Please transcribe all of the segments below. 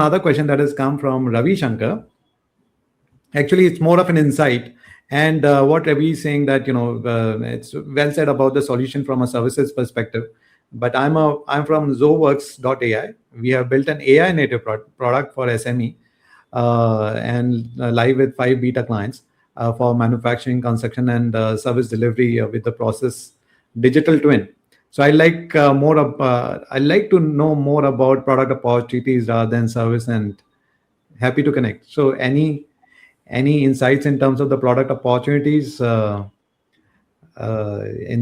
another question that has come from Ravi Shankar. Actually, it's more of an insight. And what Ravi is saying that, it's well said about the solution from a services perspective. But I'm from Zoworks.ai. We have built an AI native product for SME, and live with 5 beta clients for manufacturing, construction, and service delivery with the process digital twin. So I like to know more about product opportunities rather than service, and happy to connect. So any insights in terms of the product opportunities in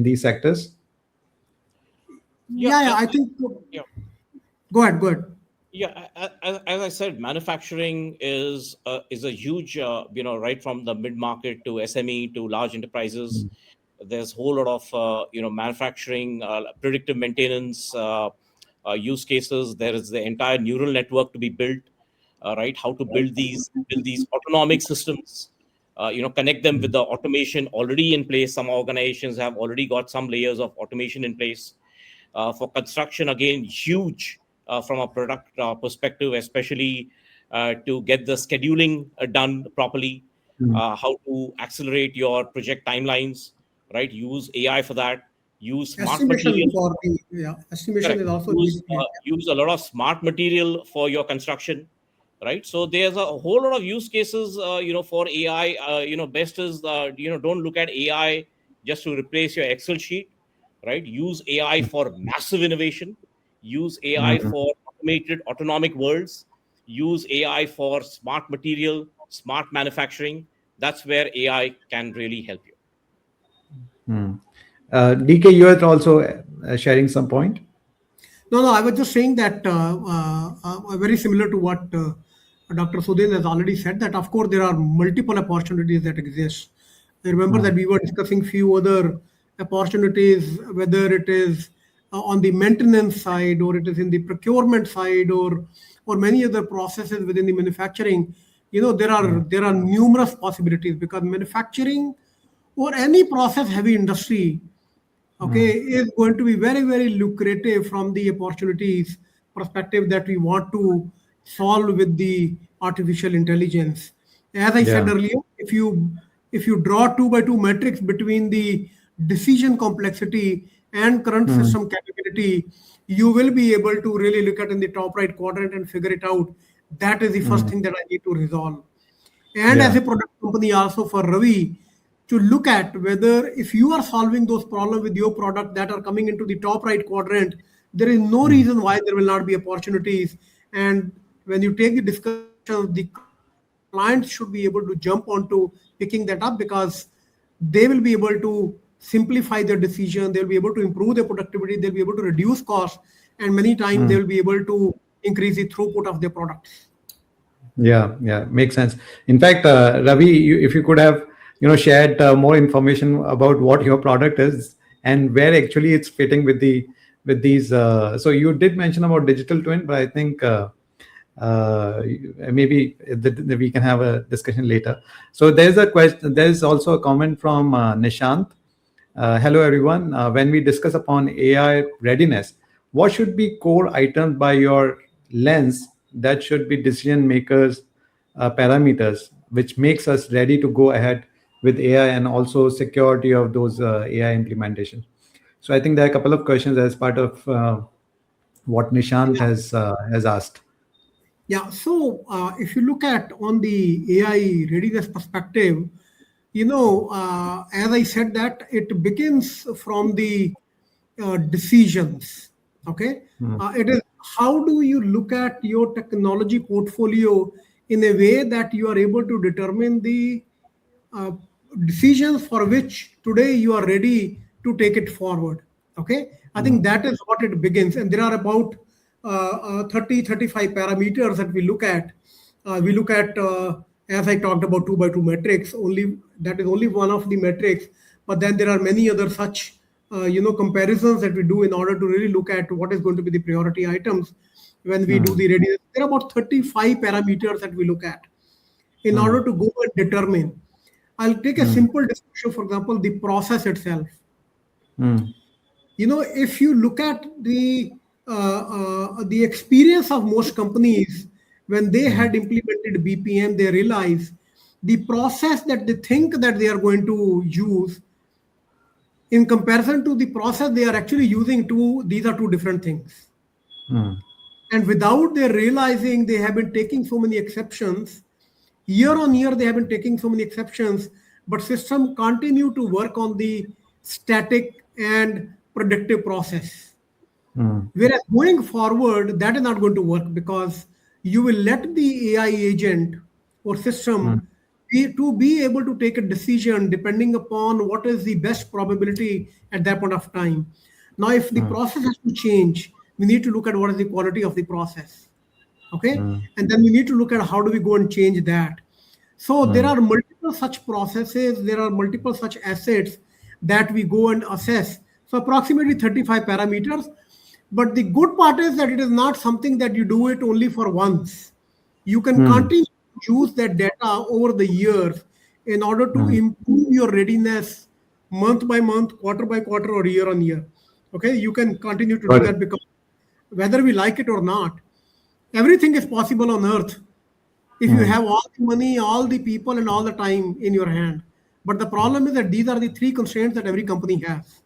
these sectors? Yeah, I think. Yeah. Go ahead. Yeah, as I said, manufacturing is a huge, right from the mid market to SME to large enterprises. There's a whole lot of manufacturing, predictive maintenance use cases. There is the entire neural network to be built, right? How to build these autonomic systems, connect them with the automation already in place. Some organizations have already got some layers of automation in place. For construction, again, huge from a product perspective, especially to get the scheduling done properly, how to accelerate your project timelines, right? Use AI for that. Use smart Estimation material. estimation Correct. is also Use a lot of smart material for your construction, right? So there's a whole lot of use cases, for AI. Best is don't look at AI just to replace your Excel sheet, right? Use AI for massive innovation. Use AI for automated, autonomic worlds. Use AI for smart material, smart manufacturing. That's where AI can really help you. DK, you are also sharing some point. No, I was just saying that very similar to what Dr. Sudhin has already said, that of course there are multiple opportunities that exist. I remember that we were discussing few other opportunities, whether it is on the maintenance side, or it is in the procurement side, or many other processes within the manufacturing. There are numerous possibilities, because manufacturing or any process heavy industry, okay, is going to be very, very lucrative from the opportunities perspective that we want to solve with the artificial intelligence. As I said Yeah. earlier, if you draw 2 by 2 matrix between the decision complexity and current system capability, you will be able to really look at in the top right quadrant and figure it out. That is the first thing that I need to resolve. And as Yeah. a product company, also for Ravi, to look at whether if you are solving those problems with your product that are coming into the top right quadrant, there is no reason why there will not be opportunities. And when you take the discussion, the clients should be able to jump onto picking that up, because they will be able to simplify their decision, they'll be able to improve their productivity, they'll be able to reduce costs, and many times they will be able to increase the throughput of their products. Yeah, makes sense. In fact, Ravi, if you could have, shared more information about what your product is and where actually it's fitting with these. So you did mention about digital twin, but I think maybe we can have a discussion later. So there's a question. There's also a comment from Nishant. Hello everyone. When we discuss upon AI readiness, what should be core items by your lens that should be decision makers parameters, which makes us ready to go ahead with AI, and also security of those AI implementation? So I think there are a couple of questions as part of what Nishant has asked. Yeah, so if you look at on the AI readiness perspective, as I said, that it begins from the decisions. Okay, it is how do you look at your technology portfolio in a way that you are able to determine the uh, decisions for which today you are ready to take it forward. Okay, I think that is what it begins, and there are about 35 parameters that we look at. We look at, as I talked about, 2 by 2 metrics. Only that is only one of the metrics, but then there are many other such comparisons that we do in order to really look at what is going to be the priority items when we do the readiness. There are about 35 parameters that we look at in order to go and determine. I'll take a simple discussion, for example, the process itself. If you look at the experience of most companies, when they had implemented BPM, they realized the process that they think that they are going to use in comparison to the process they are actually using, these are two different things. And without their realizing, they have been taking so many exceptions. Year on year, they have been taking so many exceptions, but system continue to work on the static and predictive process. Whereas going forward, that is not going to work, because you will let the AI agent or system be able to take a decision depending upon what is the best probability at that point of time. Now, if the process has to change, we need to look at what is the quality of the process. Okay. And then we need to look at how do we go and change that. So there are multiple such processes, there are multiple such assets that we go and assess. So approximately 35 parameters. But the good part is that it is not something that you do it only for once. You can continue to use that data over the years in order to improve your readiness month by month, quarter by quarter, or year on year. Okay, you can continue to do that, because whether we like it or not, everything is possible on earth if you have all the money, all the people, and all the time in your hand. But the problem is that these are the three constraints that every company has.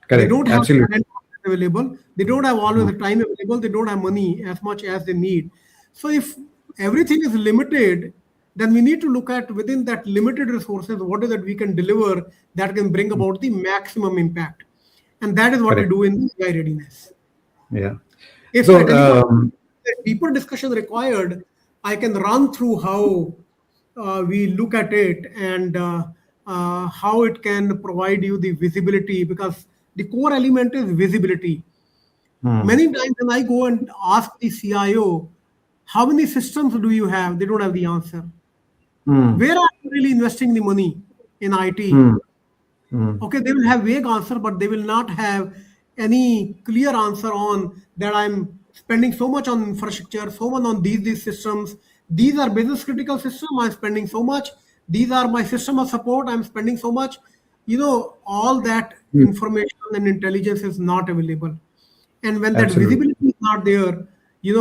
Correct. They don't have Absolutely. talent available. They don't have always the time available. They don't have money as much as they need. So if everything is limited, then we need to look at within that limited resources, what is that we can deliver that can bring about the maximum impact. And that is what Correct. we do in AI readiness. Yeah. If So, at any point deeper discussion required, I can run through how we look at it and how it can provide you the visibility, because the core element is visibility. Many times when I go and ask the CIO, how many systems do you have? They don't have the answer. Where are you really investing the money in IT? Okay, they will have vague answer, but they will not have any clear answer on that I'm spending so much on infrastructure, so much on these systems. These are business critical system, I'm spending so much. These are my system of support, I'm spending so much. All that information and intelligence is not available. And when that absolutely. visibility is not there,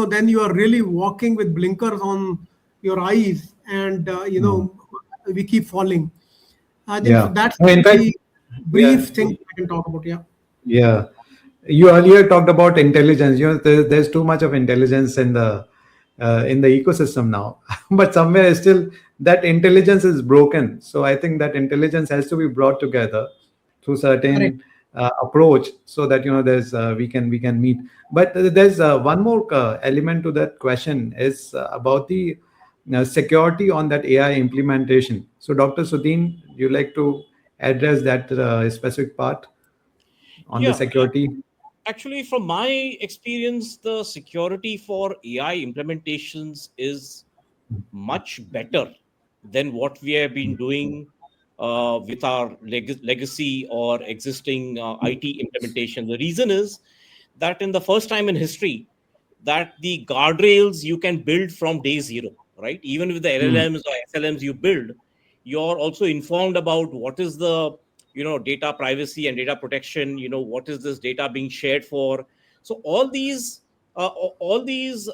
then you are really walking with blinkers on your eyes, and we keep falling. I think so Yeah. that's In fact, the yeah. brief thing I can talk about. Yeah. Yeah. You earlier talked about intelligence. There's too much of intelligence in the ecosystem now, but somewhere still that intelligence is broken. So I think that intelligence has to be brought together through Correct. certain approach, so that there's we can meet. But there's one more element to that question is about the security on that AI implementation. So Dr. Sudhin, you like to address that specific part on the Yeah, security? actually, from my experience, the security for AI implementations is much better than what we have been doing with our legacy or existing IT implementation. The reason is that in the first time in history, that the guardrails you can build from day zero, right? Even with the Hmm. LLMs or SLMs you build, you're also informed about what is the data privacy and data protection. What is this data being shared for? So all these guardrails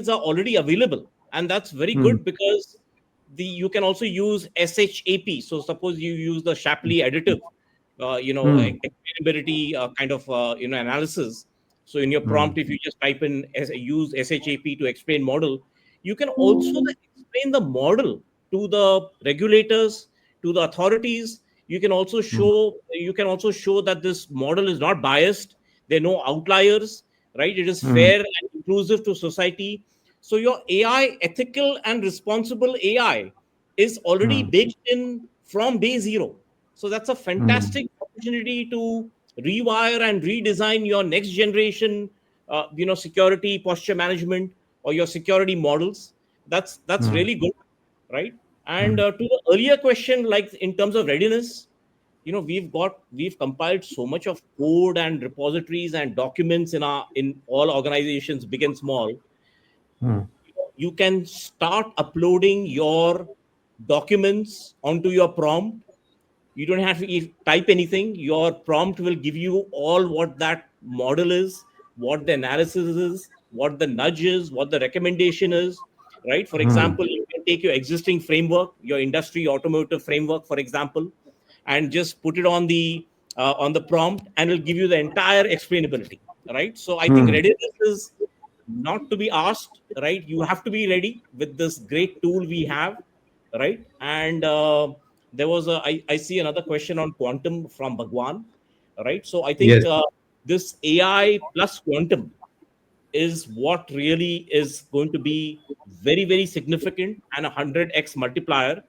are already available, and that's very Hmm. good, because you can also use SHAP. So suppose you use the Shapley additive Hmm. explainability kind of analysis. So in your Hmm. prompt, if you just type in use SHAP to explain model, you can also then explain the model to the regulators, to the authorities. Hmm. You can also show that this model is not biased. There are no outliers, right? It is Hmm. fair and inclusive to society. So your AI, ethical and responsible AI, is already Hmm. baked in from day zero. So that's a Hmm. fantastic opportunity to rewire and redesign your next generation, security posture management or your security models. That's Hmm. really good, right? And Hmm. to the earlier question, like in terms of readiness, we've compiled so much of code and repositories and documents in all organizations, big and small. Hmm. You can start uploading your documents onto your prompt. You don't have to type anything. Your prompt will give you all what that model is, what the analysis is, what the nudge is, what the recommendation is, right? For example, you can take your existing framework, your industry automotive framework, for example, and just put it on the prompt, and it'll give you the entire explainability, right? So I think readiness is not to be asked, right? You have to be ready with this great tool we have, right? And I see another question on quantum from Bhagwan, right? So I think Yes. this AI plus quantum is what really is going to be very, very significant, and 100x multiplier,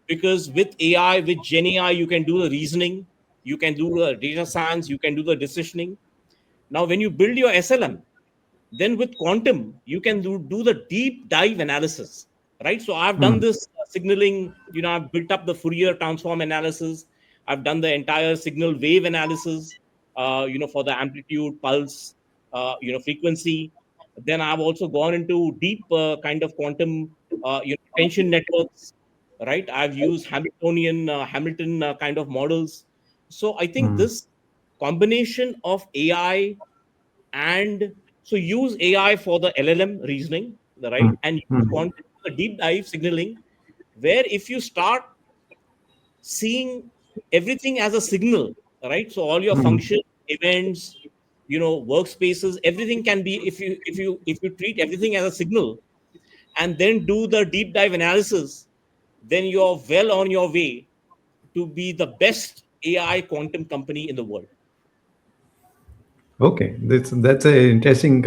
because with AI, with Gen AI, you can do the reasoning, you can do the data science, you can do the decisioning. Now, when you build your SLM, then with quantum, you can do the deep dive analysis, right? So I've done this signaling, I've built up the Fourier transform analysis. I've done the entire signal wave analysis, for the amplitude, pulse, frequency. Then I've also gone into deep kind of quantum, attention networks, right? I've used Hamilton kind of models. So I think this combination of AI, and so use AI for the LLM reasoning, right? And use quantum for the deep dive signaling, where if you start seeing everything as a signal, right? So all your functions, events, workspaces, everything can be, if you treat everything as a signal and then do the deep dive analysis, then you're well on your way to be the best AI quantum company in the world. Okay, that's an interesting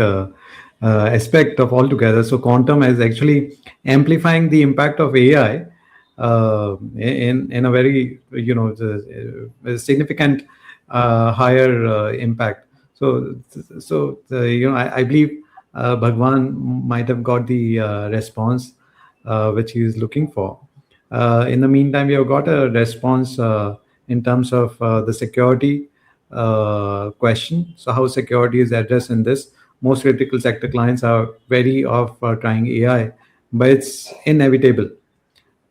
aspect of altogether. So quantum is actually amplifying the impact of AI in a very significant higher impact. I believe Bhagwan might have got the response which he is looking for. In the meantime, we have got a response in terms of the security question. So how security is addressed in this? Most critical sector clients are wary of trying AI, but it's inevitable.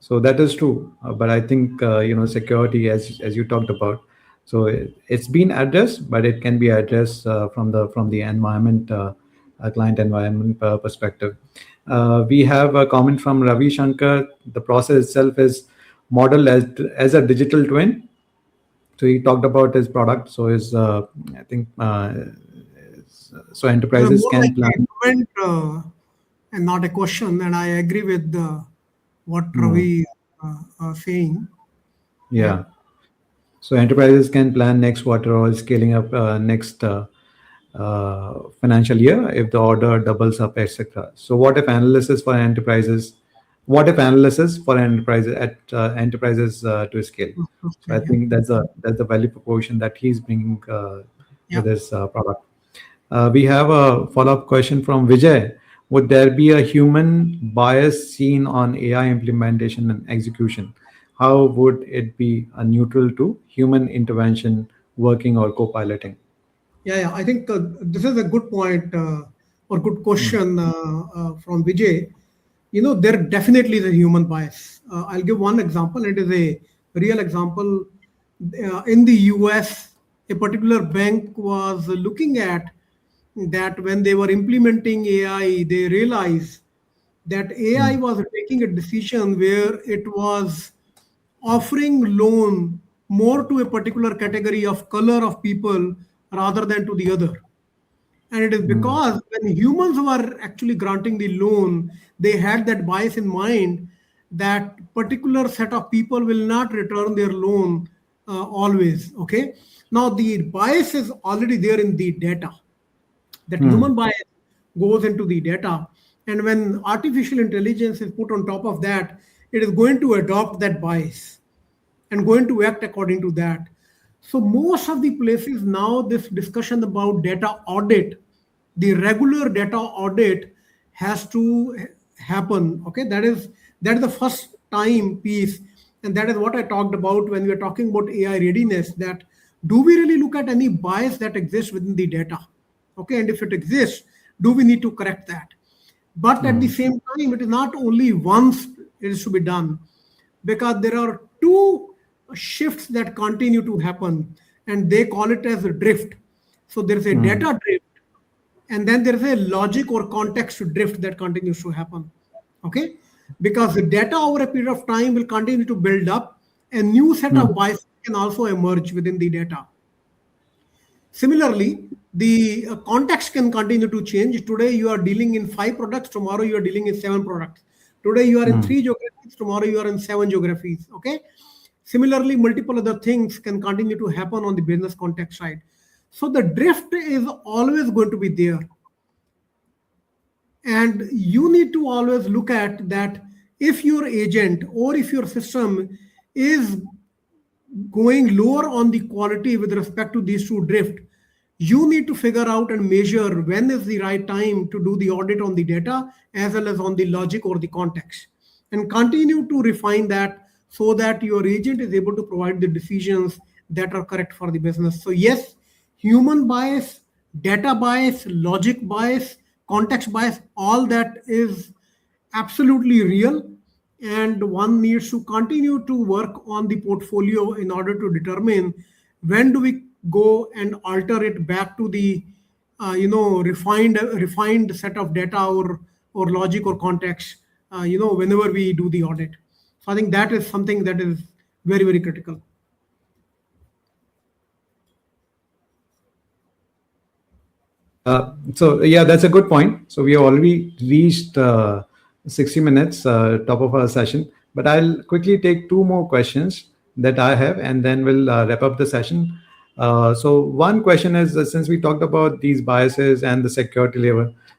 So that is true. But I think security, as you talked about, so it's been addressed, but it can be addressed from the environment, client environment perspective. We have a comment from Ravi Shankar. The process itself is modeled as a digital twin. So he talked about his product. So his I think so enterprises More can like plan. a comment and not a question. And I agree with what Ravi saying. Yeah. So enterprises can plan next quarter or scaling up next financial year if the order doubles up, etc. So what if analysis for enterprises? What if analysis for enterprises to scale? So I Okay, think that's the value proposition that he's bringing yeah. with his product. We have a follow-up question from Vijay. Would there be a human bias seen on AI implementation and execution? How would it be neutral to human intervention, working or co-piloting? Yeah. I think this is a good point or good question from Vijay. There definitely is a human bias. I'll give one example. It is a real example. In the US, a particular bank was looking at that when they were implementing AI, they realized that AI was taking a decision where it was offering loan more to a particular category of color of people rather than to the other. And it is because when humans were actually granting the loan, they had that bias in mind that particular set of people will not return their loan always. Okay. Now the bias is already there in the data. That human bias goes into the data. And when artificial intelligence is put on top of that, it is going to adopt that bias and going to act according to that. So most of the places now, this discussion about data audit, the regular data audit has to happen. Okay, that is the first time piece, and that is what I talked about when we are talking about AI readiness. That do we really look at any bias that exists within the data? Okay, and if it exists, do we need to correct that? But at the same time, it is not only once it is to be done, because there are two shifts that continue to happen, and they call it as a drift. So there is a data drift and then there is a logic or context drift that continues to happen. Okay, because the data over a period of time will continue to build up, a new set of biases can also emerge within the data. Similarly, the context can continue to change. Today you are dealing in 5 products, tomorrow you are dealing in 7 products. Today you are in 3 geographies, tomorrow you are in 7 geographies. Okay. Similarly, multiple other things can continue to happen on the business context side. So the drift is always going to be there. And you need to always look at that if your agent or if your system is going lower on the quality with respect to these two drift, you need to figure out and measure when is the right time to do the audit on the data as well as on the logic or the context, and continue to refine that so that your agent is able to provide the decisions that are correct for the business. So yes, human bias, data bias, logic bias, context bias, all that is absolutely real, and one needs to continue to work on the portfolio in order to determine when do we go and alter it back to the refined set of data or logic or context whenever we do the audit. So I think that is something that is very, very critical. So yeah, that's a good point. So we have already reached 60 minutes, top of our session. But I'll quickly take 2 more questions that I have, and then we'll wrap up the session. So one question is, since we talked about these biases and the security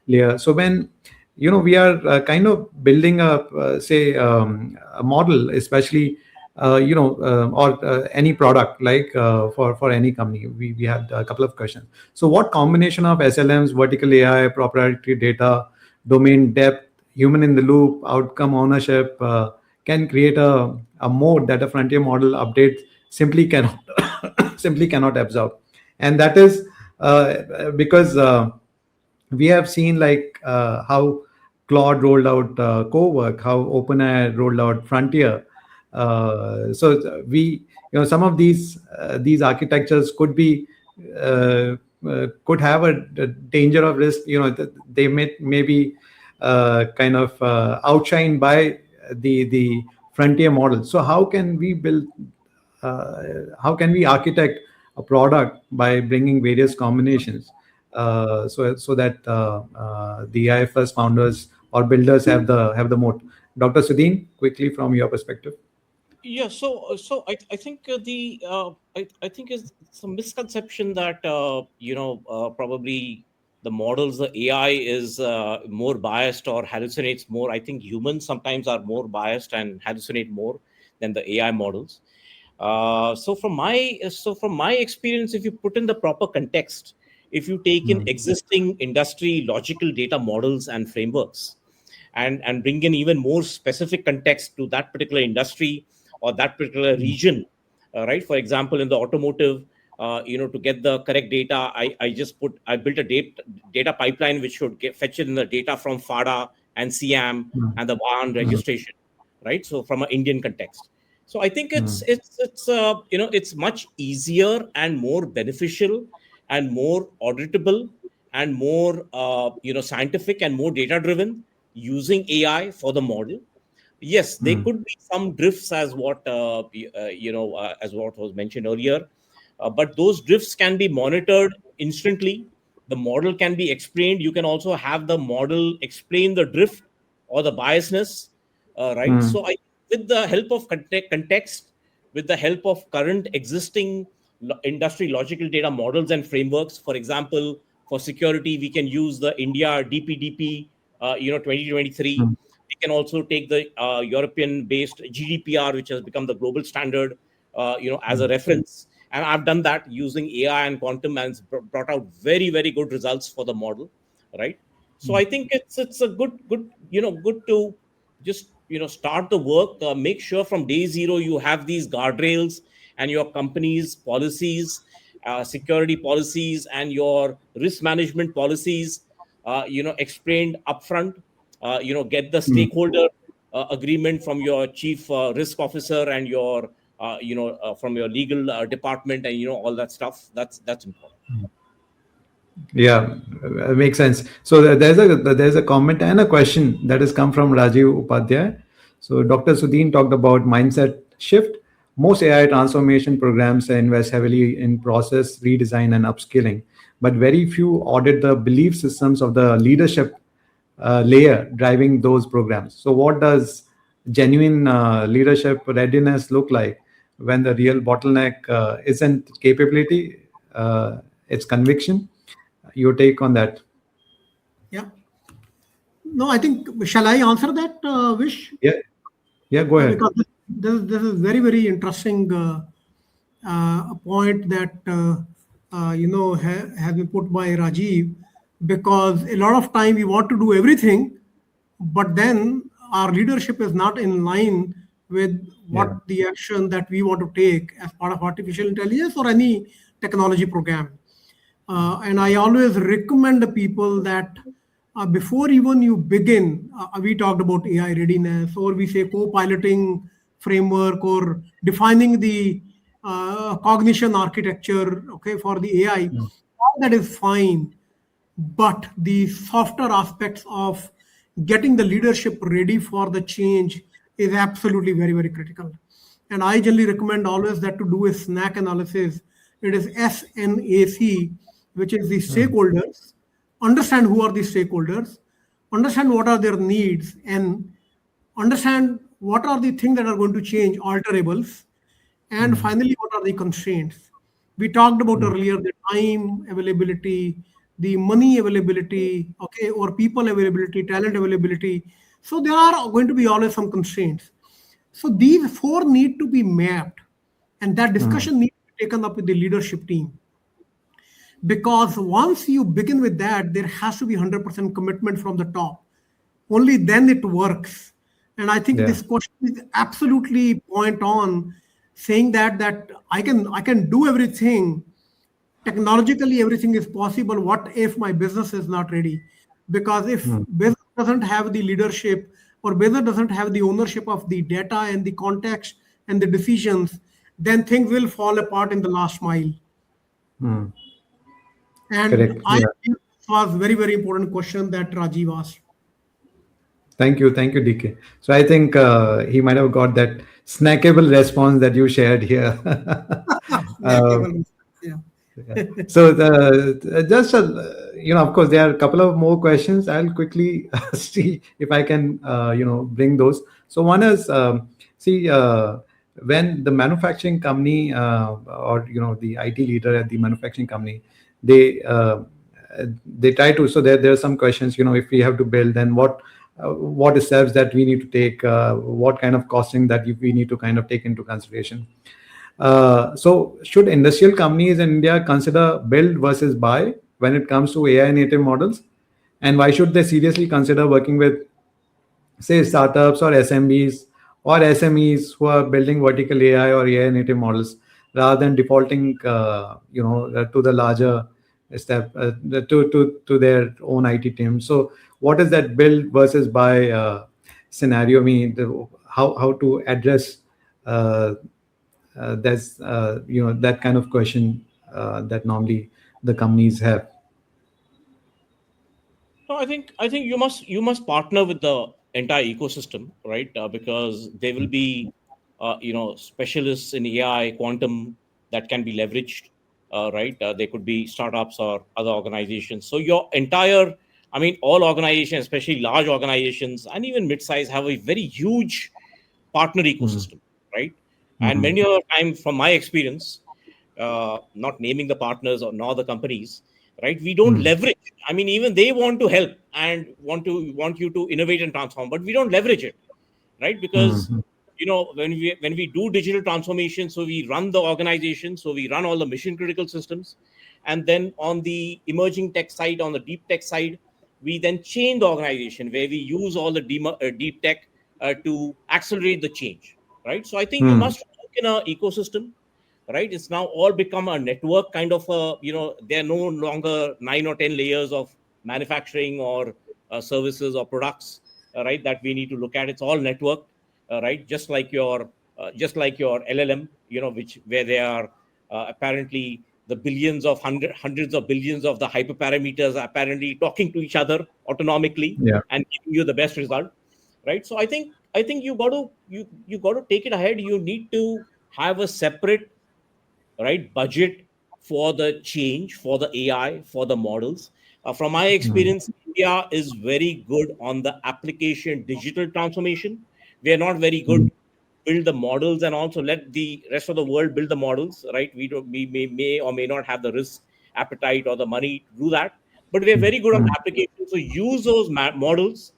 layer, so when we are kind of building up, say, a model, especially or any product, like for any company, we had a couple of questions. So what combination of SLMs, vertical AI, proprietary data, domain depth, human in the loop, outcome ownership can create a mode that a frontier model update simply cannot simply cannot absorb? And that is because we have seen like how Claude rolled out Cowork, how OpenAI rolled out Frontier. So we, some of these architectures could be could have a danger of risk. They may be kind of outshined by the frontier model. So how can we build? How can we architect a product by bringing various combinations so that the AI first founders or builders have the moat? Dr. Sudhin, quickly from your perspective. Yeah, so I think I think it's some misconception that probably the models, the AI is more biased or hallucinates more. I think humans sometimes are more biased and hallucinate more than the AI models. So from my experience, if you put in the proper context, if you take in existing industry logical data models and frameworks, and bring in even more specific context to that particular industry or that particular region, right? For example, in the automotive, to get the correct data, I built a data pipeline which should fetch in the data from FADA and SIAM and the VAHAN registration, right? So from an Indian context. So I think it's much easier and more beneficial and more auditable and more scientific and more data driven using AI for the model. Yes, there could be some drifts, as what as what was mentioned earlier, but those drifts can be monitored instantly. The model can be explained. You can also have the model explain the drift or the biasness, right? So with the help of context, with the help of current existing industry logical data models and frameworks, for example, for security, we can use the India DPDP 2023. We can also take the European-based GDPR, which has become the global standard, as a reference. And I've done that using AI and quantum, and it's brought out very, very good results for the model, right? So I think it's a good to just start the work. Make sure from day zero you have these guardrails and your company's policies, security policies, and your risk management policies, explained upfront. Get the stakeholder agreement from your chief risk officer and your from your legal department, and all that stuff. That's important. Yeah, makes sense. So there's a comment and a question that has come from Rajiv Upadhyay. So Dr. Sudhin talked about mindset shift. Most AI transformation programs invest heavily in process redesign and upskilling, but very few audit the belief systems of the leadership layer driving those programs. So what does genuine leadership readiness look like when the real bottleneck isn't capability, it's conviction? Your take on that? Yeah. No, I think, shall I answer that, Vish? Yeah, yeah, go ahead. Because this is very, very interesting point that has been put by Rajiv, because a lot of time we want to do everything, but then our leadership is not in line with Yeah. what the action that we want to take as part of artificial intelligence or any technology program. And I always recommend the people that before even you begin, we talked about AI readiness, or we say co-piloting framework, or defining the cognition architecture, okay, for the AI. Mm, All that is fine, but the softer aspects of getting the leadership ready for the change is absolutely very, very critical. And I generally recommend always that to do a SNAK analysis. It is SNAC, which is the mm, stakeholders. Understand who are the stakeholders, understand what are their needs, and understand what are the things that are going to change, alterables, and mm, finally, what are the constraints? We talked about mm, earlier the time availability, the money availability, okay, or people availability, talent availability. So there are going to be always some constraints. So these four need to be mapped, and that mm, discussion needs to be taken up with the leadership team. Because once you begin with that, there has to be 100% commitment from the top. Only then it works. And I think yeah. this question is absolutely point on, saying that I can do everything technologically, everything is possible. What if my business is not ready? Because if Mm, business doesn't have the leadership, or business doesn't have the ownership of the data and the context and the decisions, then things will fall apart in the last mile. mm. And Correct. I Yeah. think this was very, very important question that Rajiv asked. Thank you, DK. So I think he might have got that snackable response that you shared here. uh, Snackable. Yeah. Yeah. So just of course, there are a couple of more questions. I'll quickly see if I can bring those. So one is see when the manufacturing company or the IT leader at the manufacturing company, they uh, they try to. So there are some questions. If we have to build, then what steps that we need to take, what kind of costing that we need to kind of take into consideration. So, should industrial companies in India consider build versus buy when it comes to AI native models? And why should they seriously consider working with, say, startups or SMBs or SMEs who are building vertical AI or AI native models rather than defaulting, to the larger step to their own IT team? So, what is that build versus buy scenario? I mean, how to address uh, that's that kind of question that normally the companies have. No, I think you must partner with the entire ecosystem, right? Because there will be specialists in AI, quantum that can be leveraged, right? They could be startups or other organizations. So your entire, I mean, all organizations, especially large organizations and even mid-size, have a very huge partner Mm, ecosystem, right? And mm, many of the time, from my experience, not naming the partners or nor the companies, right? We don't mm, leverage. I mean, even they want to help and want you to innovate and transform, but we don't leverage it, right? Because mm, when we do digital transformation, so we run the organization, so we run all the mission critical systems, and then on the emerging tech side, on the deep tech side, we then change the organization where we use all the deep tech to accelerate the change, right? So I think you mm, must work in an ecosystem, right? It's now all become a network kind of a, there are no longer 9 or 10 layers of manufacturing or services or products, right, that we need to look at. It's all networked, right? Just like your LLM, which where they are apparently the billions of hundreds of billions of the hyperparameters are apparently talking to each other autonomically Yeah. and giving you the best result, right? So I think you got to take it ahead. You need to have a separate, right, budget for the change, for the AI, for the models. From my experience, India is very good on the application digital transformation. We are not very good build the models, and also let the rest of the world build the models, right? We may or may not have the risk appetite or the money to do that, but we are very good on the application. So use those models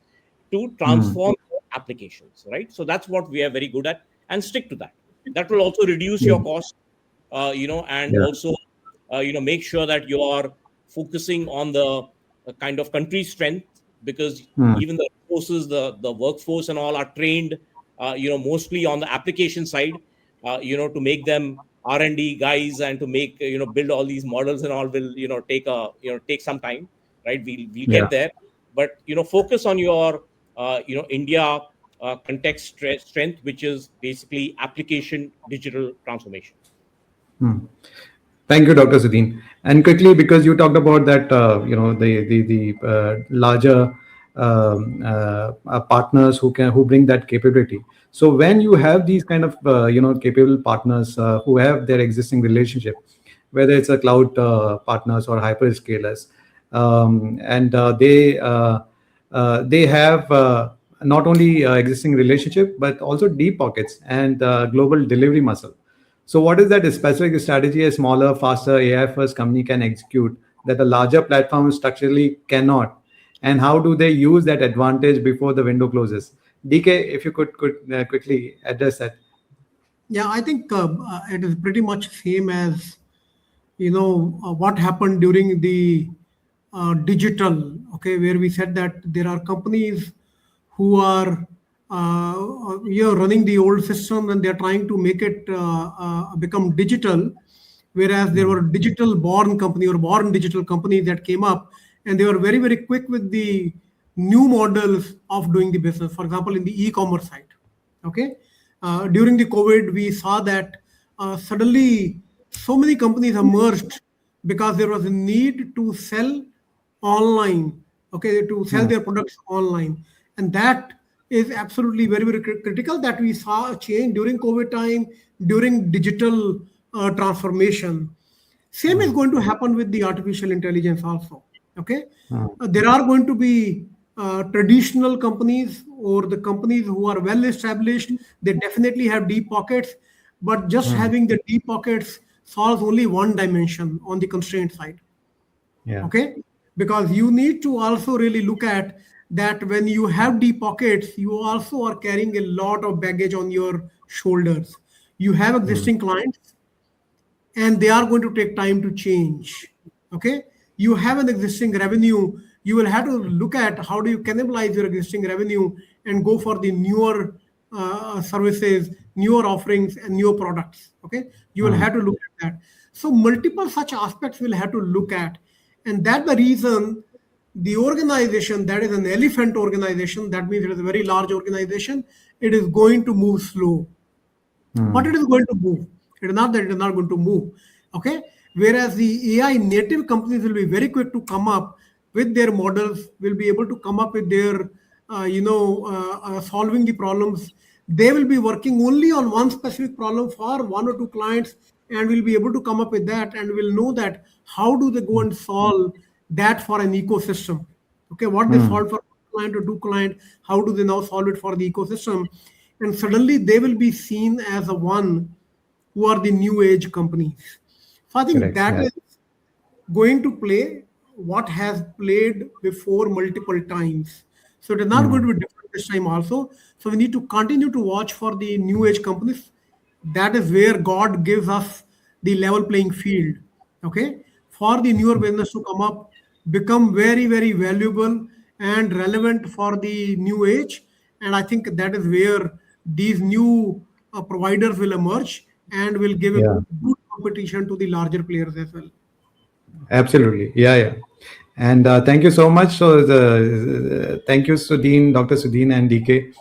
to transform applications, right? So that's what we are very good at, and stick to that. That will also reduce your cost, and Yeah. also, make sure that you are focusing on the kind of country strength, because even the forces, the workforce and all are trained, mostly on the application side, to make them R&D guys, and to make, build all these models and all will, take some time, right? We'll Yeah. get there, but, focus on your, India context strength, which is basically application digital transformation. Thank you, Dr. Sudhin. And quickly, because you talked about that, the larger partners who bring that capability. So when you have these kind of capable partners who have their existing relationship, whether it's a cloud partners or hyperscalers, and they have not only existing relationship but also deep pockets and global delivery muscle. So, what is that specific strategy a smaller, faster AI first company can execute that a larger platform structurally cannot? And how do they use that advantage before the window closes? DK, if you could quickly address that. Yeah, I think it is pretty much same as what happened during the digital, okay, where we said that there are companies who are running the old system and they're trying to make it become digital, whereas there were digital born company or born digital companies that came up, and they were very very quick with the new models of doing the business. For example, in the e-commerce side, okay, during the COVID, we saw that suddenly so many companies emerged because there was a need to sell online, okay, to sell their products online. And that is absolutely very, very critical, that we saw a change during COVID time, during digital transformation. Same is going to happen with the artificial intelligence also. Okay, there are going to be traditional companies or the companies who are well established. They definitely have deep pockets, but just having the deep pockets solves only one dimension on the constraint side. Yeah. Okay, because you need to also really look at that when you have deep pockets, you also are carrying a lot of baggage on your shoulders. You have existing clients and they are going to take time to change. Okay, you have an existing revenue, you will have to look at how do you cannibalize your existing revenue and go for the newer services, newer offerings and newer products. Okay, you will have to look at that. So multiple such aspects will have to look at, and that's the reason the organization that is an elephant organization, that means it is a very large organization, it is going to move slow, but it is going to move. It is not that it is not going to move. Okay. Whereas the AI native companies will be very quick to come up with their models, will be able to come up with their, solving the problems. They will be working only on one specific problem for one or two clients and will be able to come up with that and will know that how do they go and solve that for an ecosystem. Okay. What they solved for client or two client, how do they now solve it for the ecosystem? And suddenly they will be seen as a one who are the new age companies. So I think Correct. that Yeah. is going to play what has played before multiple times. So it is not going to be different this time also. So we need to continue to watch for the new age companies. That is where God gives us the level playing field. Okay. For the newer business to come up, become very, very valuable and relevant for the new age. And I think that is where these new providers will emerge and will give a Yeah. good competition to the larger players as well. Absolutely. Yeah, yeah. And thank you so much. So, thank you, Sudhin, Dr. Sudhin, and DK.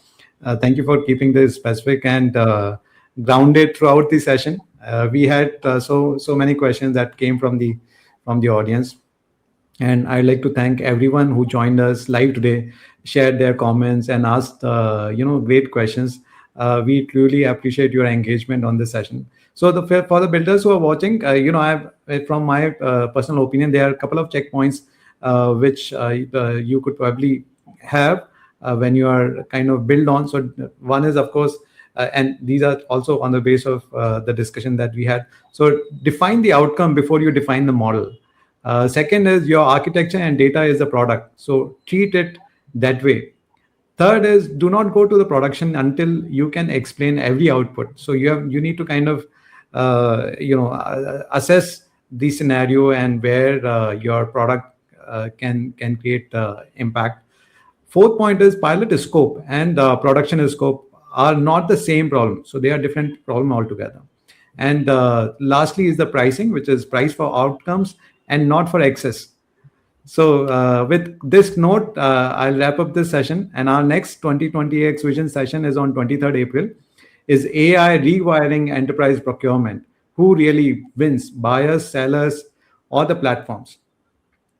Thank you for keeping this specific and grounded throughout the session. We had so many questions that came from the audience. And I'd like to thank everyone who joined us live today, shared their comments, and asked great questions. We truly appreciate your engagement on this session. So for the builders who are watching, from my personal opinion, there are a couple of checkpoints which you could probably have when you are kind of build on. So one is, of course, and these are also on the base of the discussion that we had. So define the outcome before you define the model. Second is your architecture and data is the product. So treat it that way. Third is do not go to the production until you can explain every output. So you need to kind of assess the scenario and where your product can create impact. Fourth point is pilot scope and production scope are not the same problem. So they are different problem altogether. And lastly is the pricing, which is price for outcomes and not for excess. So with this note, I'll wrap up this session. And our next 2020X Vision session is on 23rd April. Is AI rewiring enterprise procurement? Who really wins, buyers, sellers, or the platforms?